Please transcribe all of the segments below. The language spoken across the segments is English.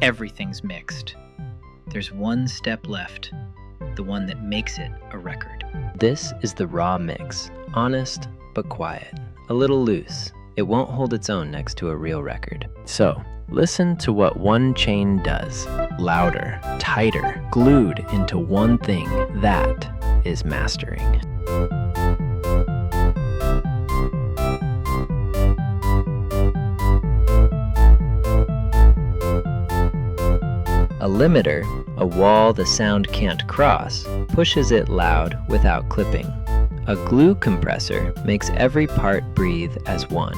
Everything's mixed. There's one step left, the one that makes it a record. This is the raw mix, honest but quiet, a little loose. It won't hold its own next to a real record. So, listen to what one chain does. Louder, tighter, glued into one thing. That is mastering. A limiter, a wall the sound can't cross, pushes it loud without clipping. A glue compressor makes every part breathe as one.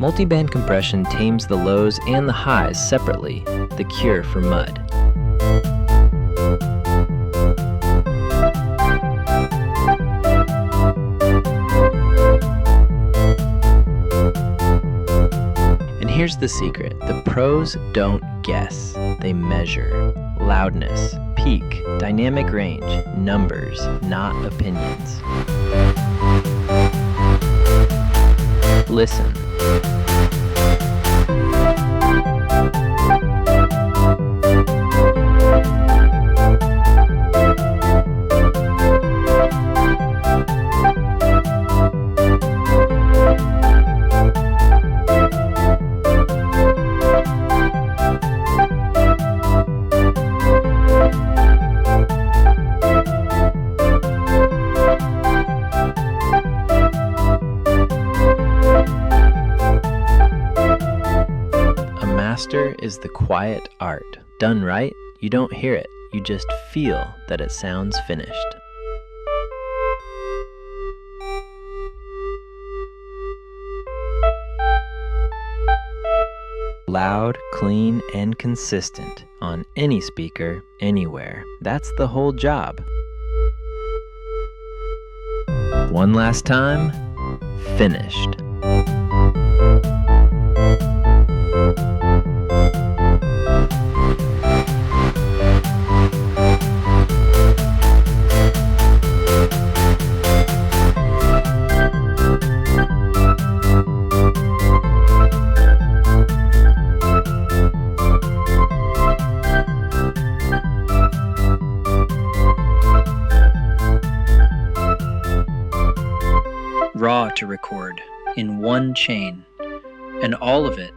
Multiband compression tames the lows and the highs separately, the cure for mud. And here's the secret. The pros don't guess. They measure. Loudness, peak, dynamic range, numbers, not opinions. Listen. Master is the quiet art. Done right, you don't hear it, you just feel that it sounds finished. Loud, clean, and consistent on any speaker, anywhere. That's the whole job. One last time, finished. Raw to record in one chain, and all of it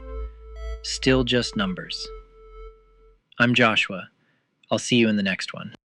still just numbers. I'm Joshua. I'll see you in the next one.